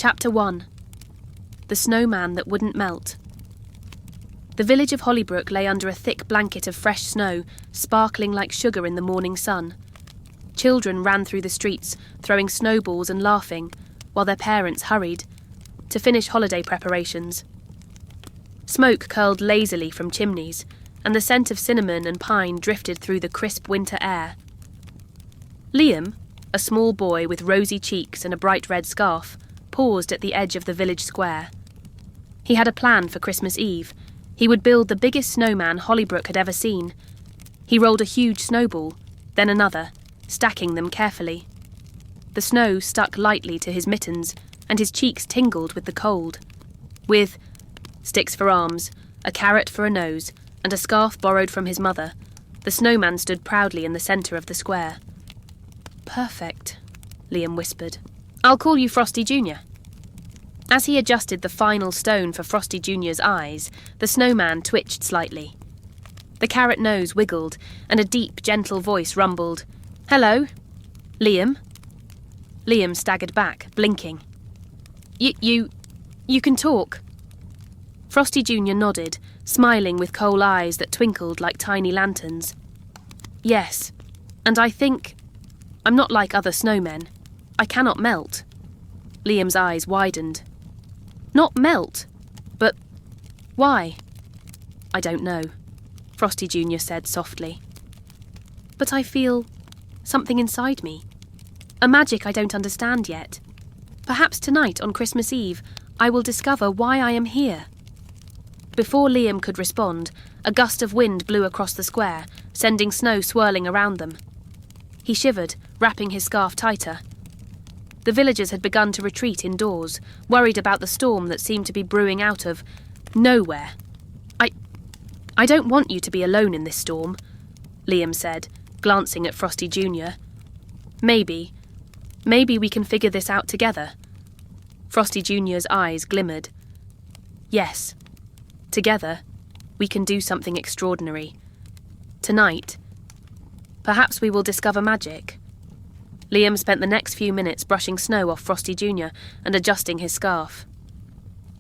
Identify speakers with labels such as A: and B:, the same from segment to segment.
A: Chapter 1. The Snowman That Wouldn't Melt. The village of Hollybrook lay under a thick blanket of fresh snow, sparkling like sugar in the morning sun. Children ran through the streets, throwing snowballs and laughing, while their parents hurried to finish holiday preparations. Smoke curled lazily from chimneys, and the scent of cinnamon and pine drifted through the crisp winter air. Liam, a small boy with rosy cheeks and a bright red scarf, paused at the edge of the village square. He had a plan for Christmas Eve. He would build the biggest snowman Hollybrook had ever seen. He rolled a huge snowball, then another, stacking them carefully. The snow stuck lightly to his mittens, and his cheeks tingled with the cold. With sticks for arms, a carrot for a nose, and a scarf borrowed from his mother, the snowman stood proudly in the centre of the square. "Perfect," Liam whispered. "I'll call you Frosty Jr." As he adjusted the final stone for Frosty Jr.'s eyes, the snowman twitched slightly. The carrot nose wiggled, and a deep, gentle voice rumbled, "Hello? Liam?" Liam staggered back, blinking. You can talk." Frosty Jr. nodded, smiling with coal eyes that twinkled like tiny lanterns. "Yes, and I think I'm not like other snowmen. I cannot melt." Liam's eyes widened. "Not melt? But why?" "I don't know," Frosty Jr. said softly. "But I feel something inside me. A magic I don't understand yet. Perhaps tonight on Christmas Eve I will discover why I am here." Before Liam could respond, a gust of wind blew across the square, sending snow swirling around them. He shivered, wrapping his scarf tighter. The villagers had begun to retreat indoors, worried about the storm that seemed to be brewing out of nowhere. I don't want you to be alone in this storm," Liam said, glancing at Frosty Jr. Maybe we can figure this out together." Frosty Jr.'s eyes glimmered. "Yes, together we can do something extraordinary. Tonight, perhaps we will discover magic." Liam spent the next few minutes brushing snow off Frosty Jr. and adjusting his scarf.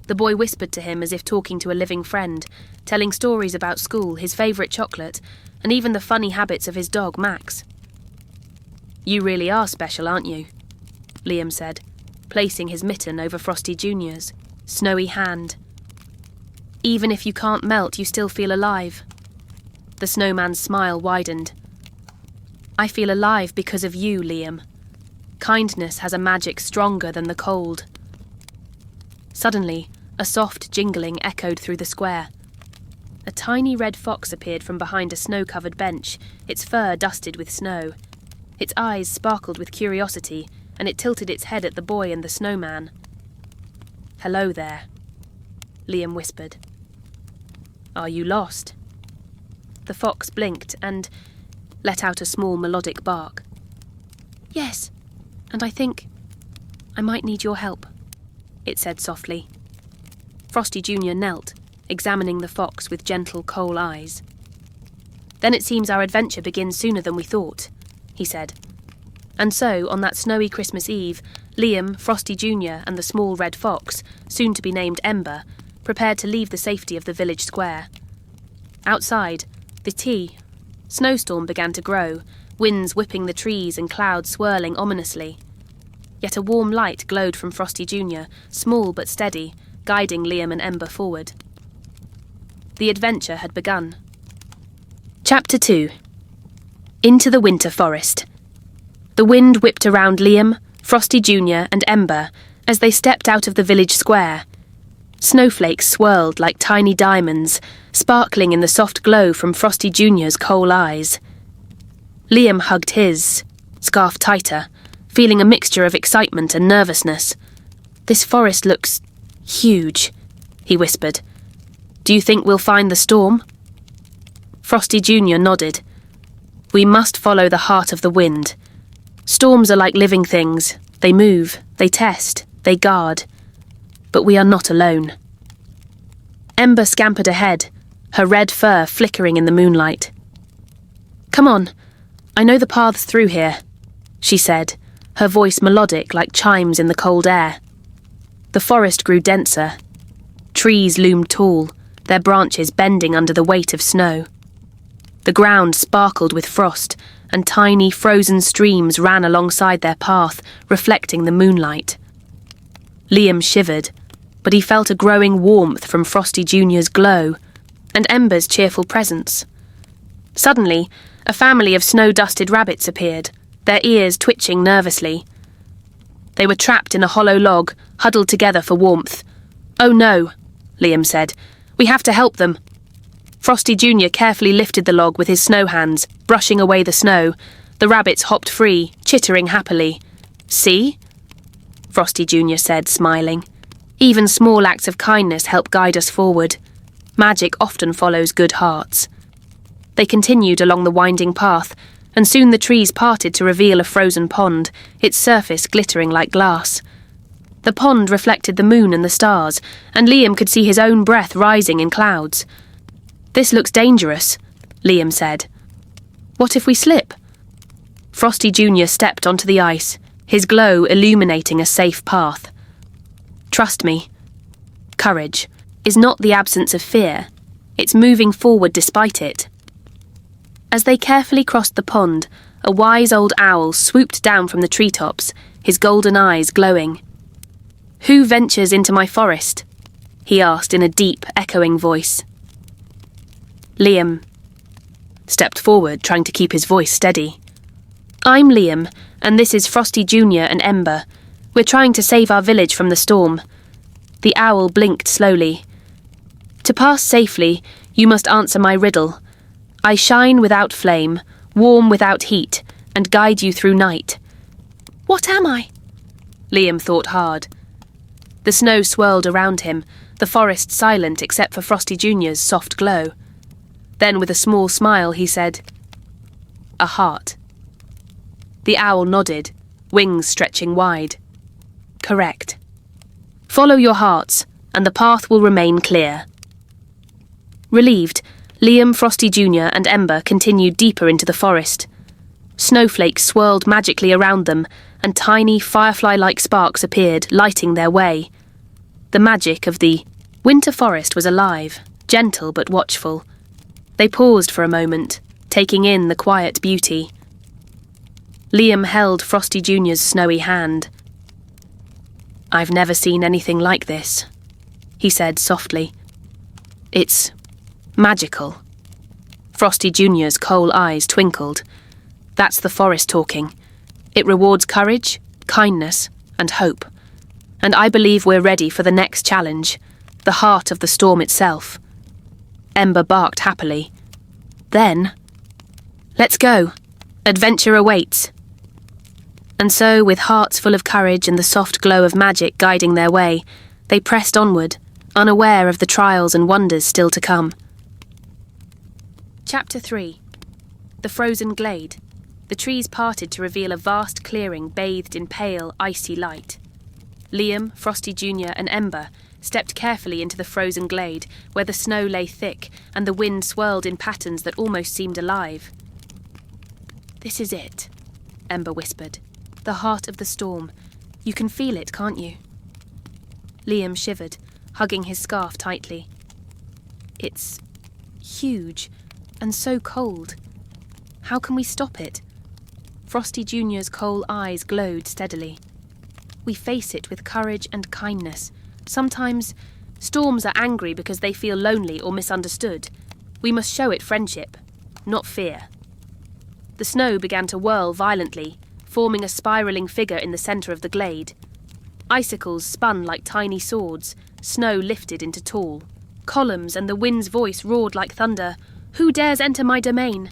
A: The boy whispered to him as if talking to a living friend, telling stories about school, his favourite chocolate, and even the funny habits of his dog, Max. "You really are special, aren't you?" Liam said, placing his mitten over Frosty Jr.'s snowy hand. "Even if you can't melt, you still feel alive." The snowman's smile widened. "I feel alive because of you, Liam. Kindness has a magic stronger than the cold." Suddenly, a soft jingling echoed through the square. A tiny red fox appeared from behind a snow-covered bench, its fur dusted with snow. Its eyes sparkled with curiosity, and it tilted its head at the boy and the snowman. "Hello there," Liam whispered. "Are you lost?" The fox blinked and let out a small melodic bark. "Yes, and I think I might need your help," it said softly. Frosty Jr. knelt, examining the fox with gentle coal eyes. "Then it seems our adventure begins sooner than we thought," he said. And so, on that snowy Christmas Eve, Liam, Frosty Jr. and the small red fox, soon to be named Ember, prepared to leave the safety of the village square. Outside, the snowstorm began to grow, winds whipping the trees and clouds swirling ominously. Yet a warm light glowed from Frosty Jr., small but steady, guiding Liam and Ember forward. The adventure had begun. Chapter 2. Into the Winter Forest. The wind whipped around Liam, Frosty Jr. and Ember as they stepped out of the village square. Snowflakes swirled like tiny diamonds, sparkling in the soft glow from Frosty Jr.'s coal eyes. Liam hugged his scarf tighter, feeling a mixture of excitement and nervousness. "This forest looks huge," he whispered. "Do you think we'll find the storm?" Frosty Jr. nodded. "We must follow the heart of the wind. Storms are like living things. They move, they test, they guard. But we are not alone." Ember scampered ahead, her red fur flickering in the moonlight. "Come on, I know the paths through here," she said, her voice melodic like chimes in the cold air. The forest grew denser. Trees loomed tall, their branches bending under the weight of snow. The ground sparkled with frost, and tiny frozen streams ran alongside their path, reflecting the moonlight. Liam shivered, but he felt a growing warmth from Frosty Jr.'s glow and Ember's cheerful presence. Suddenly, a family of snow-dusted rabbits appeared, their ears twitching nervously. They were trapped in a hollow log, huddled together for warmth. "Oh no," Liam said. "We have to help them." Frosty Jr. carefully lifted the log with his snow hands, brushing away the snow. The rabbits hopped free, chittering happily. "See?" Frosty Jr. said, smiling. "Even small acts of kindness help guide us forward. Magic often follows good hearts." They continued along the winding path, and soon the trees parted to reveal a frozen pond, its surface glittering like glass. The pond reflected the moon and the stars, and Liam could see his own breath rising in clouds. "This looks dangerous," Liam said. "What if we slip?" Frosty Jr. stepped onto the ice, his glow illuminating a safe path. "Trust me. Courage is not the absence of fear. It's moving forward despite it." As they carefully crossed the pond, a wise old owl swooped down from the treetops, his golden eyes glowing. "Who ventures into my forest?" he asked in a deep, echoing voice. Liam stepped forward, trying to keep his voice steady. "I'm Liam, and this is Frosty Jr. and Ember. We're trying to save our village from the storm." The owl blinked slowly. "To pass safely, you must answer my riddle. I shine without flame, warm without heat, and guide you through night." "What am I?" Liam thought hard. The snow swirled around him, the forest silent except for Frosty Jr.'s soft glow. Then, with a small smile, he said, "A heart." The owl nodded, wings stretching wide. "Correct. Follow your hearts, and the path will remain clear." Relieved, Liam, Frosty Jr. and Ember continued deeper into the forest. Snowflakes swirled magically around them, and tiny firefly-like sparks appeared, lighting their way. The magic of the winter forest was alive, gentle but watchful. They paused for a moment, taking in the quiet beauty. Liam held Frosty Jr.'s snowy hand. "I've never seen anything like this," he said softly. "It's magical." Frosty Jr.'s coal eyes twinkled. "That's the forest talking. It rewards courage, kindness, and hope. And I believe we're ready for the next challenge, the heart of the storm itself." Ember barked happily. "Then, let's go. Adventure awaits." And so, with hearts full of courage and the soft glow of magic guiding their way, they pressed onward, unaware of the trials and wonders still to come. Chapter 3. The Frozen Glade. The trees parted to reveal a vast clearing bathed in pale, icy light. Liam, Frosty Jr. and Ember stepped carefully into the frozen glade, where the snow lay thick and the wind swirled in patterns that almost seemed alive. "This is it," Ember whispered. "The heart of the storm. You can feel it, can't you?" Liam shivered, hugging his scarf tightly. "It's huge and so cold. How can we stop it?" Frosty Jr.'s coal eyes glowed steadily. "We face it with courage and kindness. Sometimes storms are angry because they feel lonely or misunderstood. We must show it friendship, not fear." The snow began to whirl violently, forming a spiralling figure in the centre of the glade. Icicles spun like tiny swords, snow lifted into tall columns, and the wind's voice roared like thunder. "Who dares enter my domain?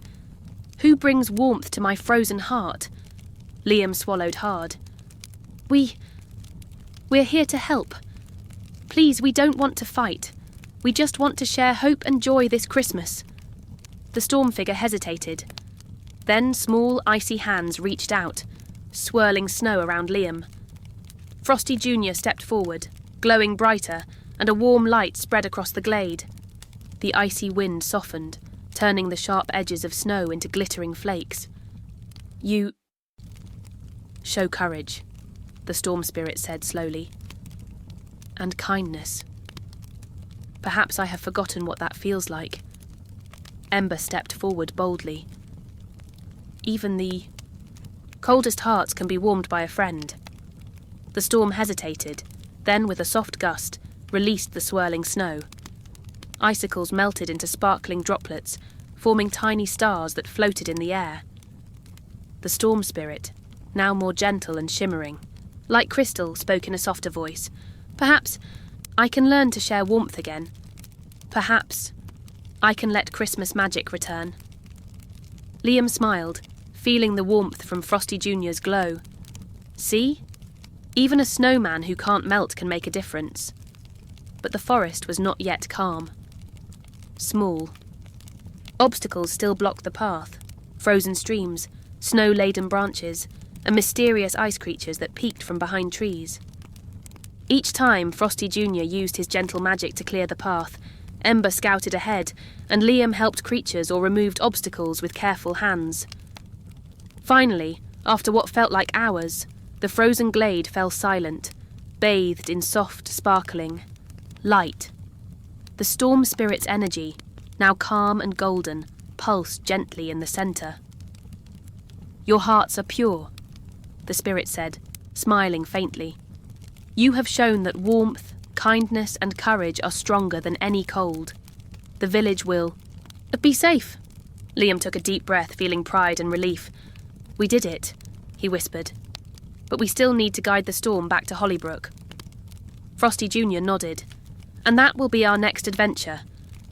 A: Who brings warmth to my frozen heart?" Liam swallowed hard. We're here to help. Please, we don't want to fight. We just want to share hope and joy this Christmas." The storm figure hesitated. Then small, icy hands reached out, swirling snow around Liam. Frosty Jr. stepped forward, glowing brighter, and a warm light spread across the glade. The icy wind softened, turning the sharp edges of snow into glittering flakes. "You show courage," the storm spirit said slowly. and kindness. Perhaps I have forgotten what that feels like. Ember stepped forward boldly. Even the coldest hearts can be warmed by a friend. The storm hesitated, then with a soft gust, released the swirling snow. Icicles melted into sparkling droplets, forming tiny stars that floated in the air. The storm spirit, now more gentle and shimmering, like crystal, spoke in a softer voice. Perhaps I can learn to share warmth again. Perhaps I can let Christmas magic return. Liam smiled, feeling the warmth from Frosty Jr.'s glow. See? Even a snowman who can't melt can make a difference. But the forest was not yet calm. Small. Obstacles still blocked the path. Frozen streams, snow-laden branches, and mysterious ice creatures that peeked from behind trees. Each time Frosty Jr. used his gentle magic to clear the path, Ember scouted ahead, and Liam helped creatures or removed obstacles with careful hands. Finally, after what felt like hours, the frozen glade fell silent, bathed in soft, sparkling light. The storm spirit's energy, now calm and golden, pulsed gently in the centre. "Your hearts are pure," the spirit said, smiling faintly. "You have shown that warmth, kindness and courage are stronger than any cold. The village will be safe." Liam took a deep breath, feeling pride and relief. "We did it," he whispered. "But we still need to guide the storm back to Hollybrook." Frosty Jr. nodded. "And that will be our next adventure.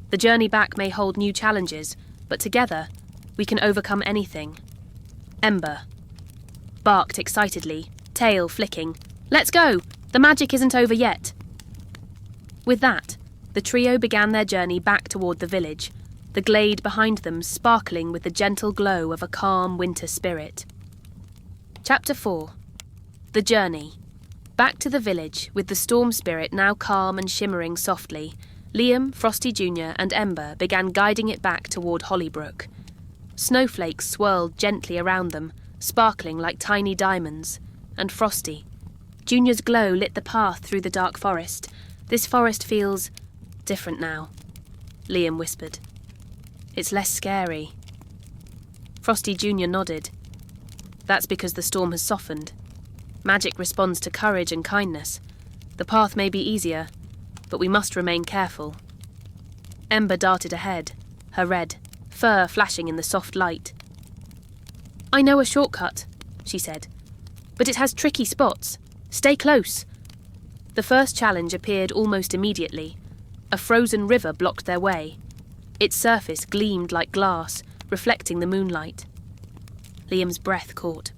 A: The journey back may hold new challenges, but together we can overcome anything." Ember barked excitedly, tail flicking. "Let's go! The magic isn't over yet." With that, the trio began their journey back toward the village, the glade behind them sparkling with the gentle glow of a calm winter spirit. Chapter 4. The Journey. Back to the village, with the storm spirit now calm and shimmering softly, Liam, Frosty Jr. and Ember began guiding it back toward Hollybrook. Snowflakes swirled gently around them, sparkling like tiny diamonds, and Frosty Jr.'s glow lit the path through the dark forest. "This forest feels different now," Liam whispered. "It's less scary." Frosty Jr. nodded. "That's because the storm has softened. Magic responds to courage and kindness. The path may be easier, but we must remain careful." Ember darted ahead, her red fur flashing in the soft light. "I know a shortcut," she said, "but it has tricky spots. Stay close." The first challenge appeared almost immediately. A frozen river blocked their way. Its surface gleamed like glass, reflecting the moonlight. Liam's breath caught.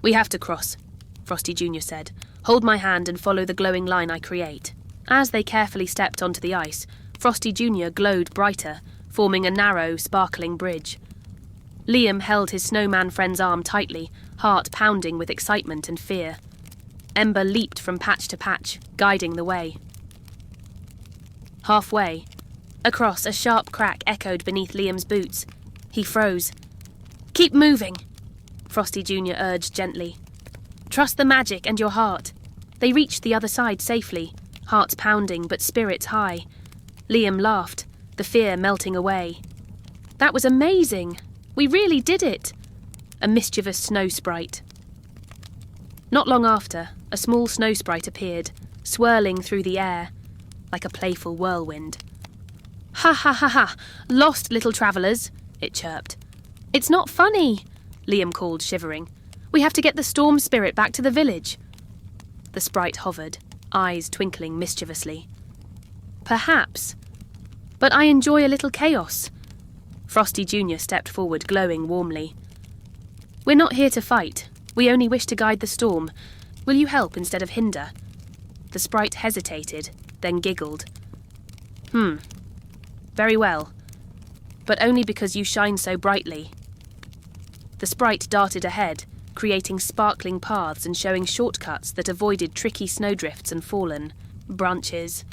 A: "We have to cross," Frosty Jr. said. "Hold my hand and follow the glowing line I create." As they carefully stepped onto the ice, Frosty Jr. glowed brighter, forming a narrow, sparkling bridge. Liam held his snowman friend's arm tightly, heart pounding with excitement and fear. Ember leaped from patch to patch, guiding the way. Halfway, across, a sharp crack echoed beneath Liam's boots. He froze. "Keep moving," Frosty Jr. urged gently. "Trust the magic and your heart." They reached the other side safely, hearts pounding but spirits high. Liam laughed, the fear melting away. "That was amazing! We really did it!" A mischievous snow sprite. Not long after, a small snow sprite appeared, swirling through the air, like a playful whirlwind. "Ha ha ha ha! Lost, little travellers!" it chirped. "It's not funny," Liam called, shivering. "We have to get the storm spirit back to the village." The sprite hovered, eyes twinkling mischievously. "Perhaps. But I enjoy a little chaos." Frosty Jr. stepped forward, glowing warmly. "We're not here to fight. We only wish to guide the storm. Will you help instead of hinder?" The sprite hesitated, then giggled. Very well. But only because you shine so brightly." The sprite darted ahead, creating sparkling paths and showing shortcuts that avoided tricky snowdrifts and fallen branches.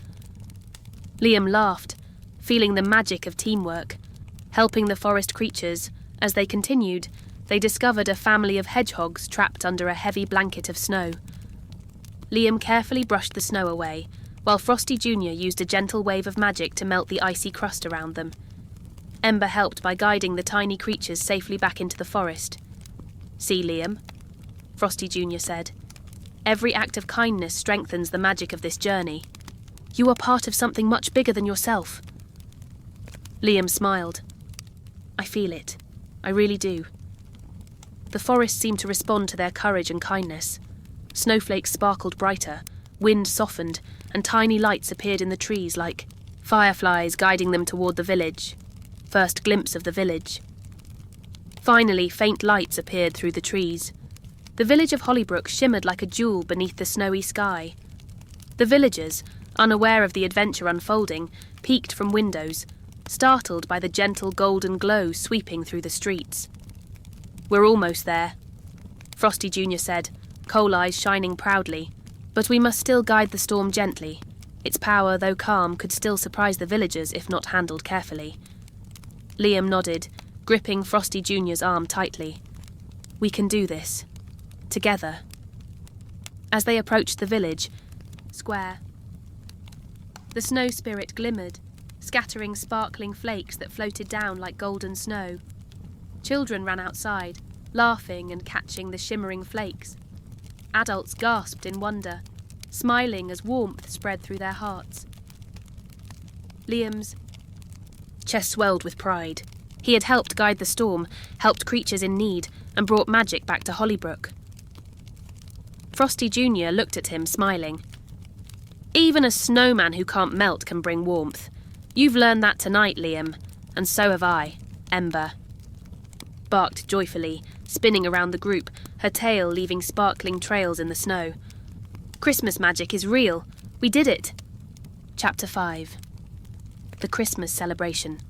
A: Liam laughed, feeling the magic of teamwork. Helping the forest creatures, as they continued, they discovered a family of hedgehogs trapped under a heavy blanket of snow. Liam carefully brushed the snow away, while Frosty Jr. used a gentle wave of magic to melt the icy crust around them. Ember helped by guiding the tiny creatures safely back into the forest. "See, Liam," Frosty Jr. said. "Every act of kindness strengthens the magic of this journey. You are part of something much bigger than yourself." Liam smiled. "I feel it. I really do." The forest seemed to respond to their courage and kindness. Snowflakes sparkled brighter, wind softened, and tiny lights appeared in the trees like fireflies guiding them toward the village. First glimpse of the village. Finally, faint lights appeared through the trees. The village of Hollybrook shimmered like a jewel beneath the snowy sky. The villagers, unaware of the adventure unfolding, peeked from windows, startled by the gentle golden glow sweeping through the streets. "We're almost there," Frosty Jr. said, coal eyes shining proudly. "But we must still guide the storm gently. Its power, though calm, could still surprise the villagers if not handled carefully." Liam nodded, gripping Frosty Jr.'s arm tightly. "We can do this. Together." As they approached the village square, the snow spirit glimmered, scattering sparkling flakes that floated down like golden snow. Children ran outside, laughing and catching the shimmering flakes. Adults gasped in wonder, smiling as warmth spread through their hearts. Liam's chest swelled with pride. He had helped guide the storm, helped creatures in need, and brought magic back to Hollybrook. Frosty Jr. looked at him, smiling. "Even a snowman who can't melt can bring warmth. You've learned that tonight, Liam, and so have I, Ember," barked joyfully, spinning around the group, her tail leaving sparkling trails in the snow. "Christmas magic is real. We did it." Chapter 5. The Christmas Celebration.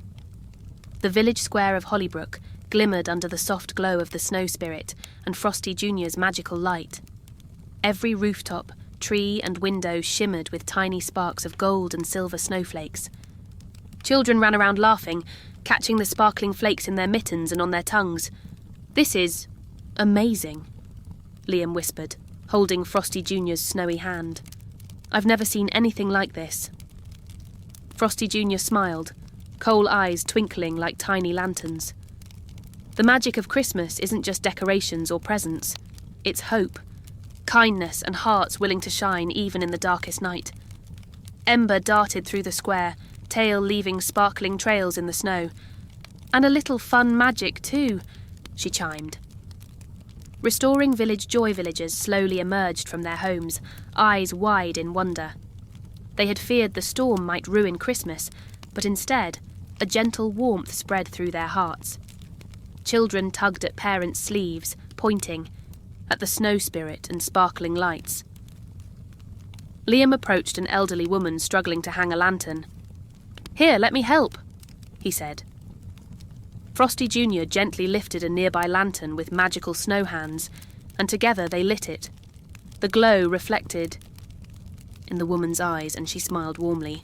A: The village square of Hollybrook glimmered under the soft glow of the snow spirit and Frosty Jr.'s magical light. Every rooftop, tree and window shimmered with tiny sparks of gold and silver snowflakes. Children ran around laughing, catching the sparkling flakes in their mittens and on their tongues. "This is amazing," Liam whispered, holding Frosty Jr.'s snowy hand. "I've never seen anything like this." Frosty Jr. smiled, coal eyes twinkling like tiny lanterns. The magic of Christmas isn't just decorations or presents. It's hope, kindness and hearts willing to shine even in the darkest night. Ember darted through the square, tail leaving sparkling trails in the snow. "And a little fun magic too," she chimed. Restoring Village Joy villagers slowly emerged from their homes, eyes wide in wonder. They had feared the storm might ruin Christmas, but instead, a gentle warmth spread through their hearts. Children tugged at parents' sleeves, pointing at the snow spirit and sparkling lights. Liam approached an elderly woman struggling to hang a lantern. "Here, let me help," he said. Frosty Jr. gently lifted a nearby lantern with magical snow hands, and together they lit it. The glow reflected in the woman's eyes, and she smiled warmly.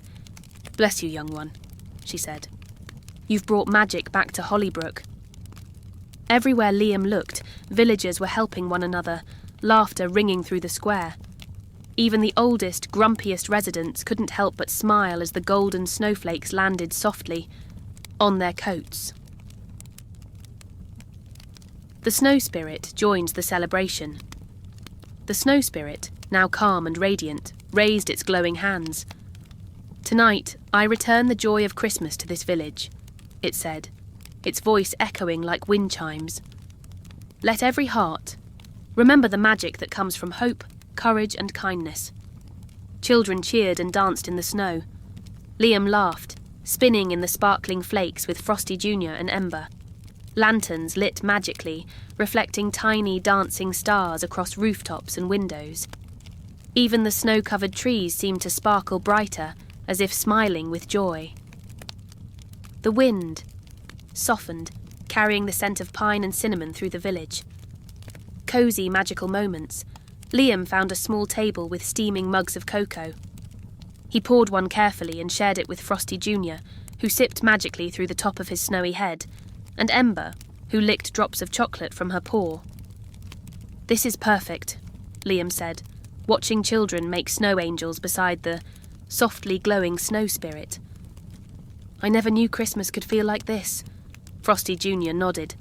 A: "Bless you, young one," she said. "You've brought magic back to Hollybrook." Everywhere Liam looked, villagers were helping one another, laughter ringing through the square. Even the oldest, grumpiest residents couldn't help but smile as the golden snowflakes landed softly on their coats. The snow spirit joined the celebration. The snow spirit, now calm and radiant, raised its glowing hands. "Tonight, I return the joy of Christmas to this village," it said, its voice echoing like wind chimes. "Let every heart remember the magic that comes from hope, courage and kindness." Children cheered and danced in the snow. Liam laughed, spinning in the sparkling flakes with Frosty Jr. and Ember. Lanterns lit magically, reflecting tiny dancing stars across rooftops and windows. Even the snow-covered trees seemed to sparkle brighter, as if smiling with joy. The wind softened, carrying the scent of pine and cinnamon through the village. Cozy, magical moments. Liam found a small table with steaming mugs of cocoa. He poured one carefully and shared it with Frosty Jr., who sipped magically through the top of his snowy head, and Ember, who licked drops of chocolate from her paw. "This is perfect," Liam said, watching children make snow angels beside the softly glowing snow spirit. "I never knew Christmas could feel like this." Frosty Jr. nodded.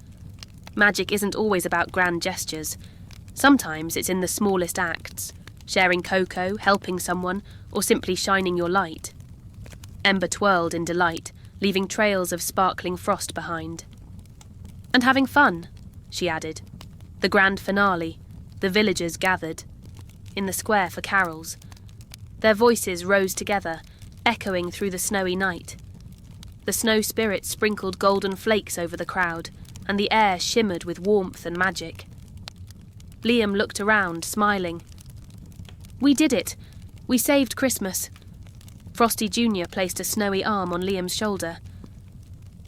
A: "Magic isn't always about grand gestures. Sometimes it's in the smallest acts, sharing cocoa, helping someone, or simply shining your light." Ember twirled in delight, leaving trails of sparkling frost behind. "And having fun," she added. "The grand finale, the villagers gathered in the square for carols. Their voices rose together, echoing through the snowy night. The snow spirit sprinkled golden flakes over the crowd, and the air shimmered with warmth and magic." Liam looked around, smiling. "We did it. We saved Christmas." Frosty Jr. placed a snowy arm on Liam's shoulder.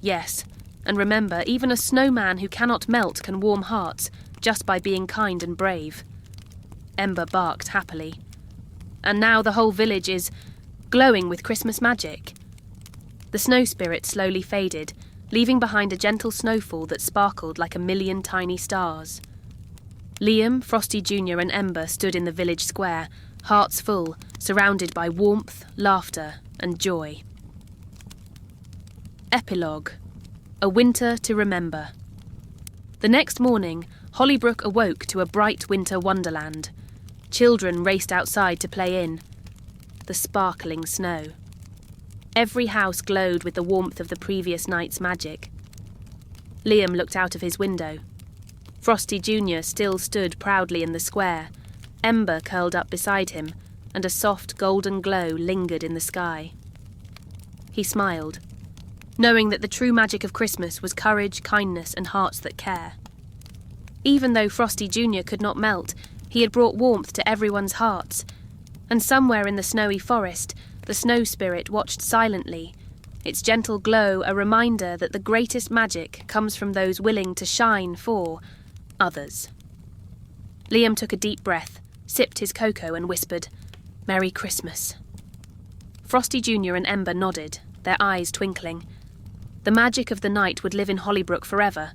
A: "Yes, and remember, even a snowman who cannot melt can warm hearts just by being kind and brave." Ember barked happily. "And now the whole village is glowing with Christmas magic." The snow spirit slowly faded, leaving behind a gentle snowfall that sparkled like a million tiny stars. Liam, Frosty Jr. and Ember stood in the village square, hearts full, surrounded by warmth, laughter, and joy. Epilogue. A Winter to Remember. The next morning, Hollybrook awoke to a bright winter wonderland. Children raced outside to play in the sparkling snow. Every house glowed with the warmth of the previous night's magic. Liam looked out of his window. Frosty Jr. still stood proudly in the square, Ember curled up beside him, and a soft golden glow lingered in the sky. He smiled, knowing that the true magic of Christmas was courage, kindness, and hearts that care. Even though Frosty Jr. could not melt, he had brought warmth to everyone's hearts, and somewhere in the snowy forest, the snow spirit watched silently, its gentle glow a reminder that the greatest magic comes from those willing to shine for others. Liam took a deep breath, sipped his cocoa and whispered, "Merry Christmas." Frosty Jr. and Ember nodded, their eyes twinkling. The magic of the night would live in Hollybrook forever,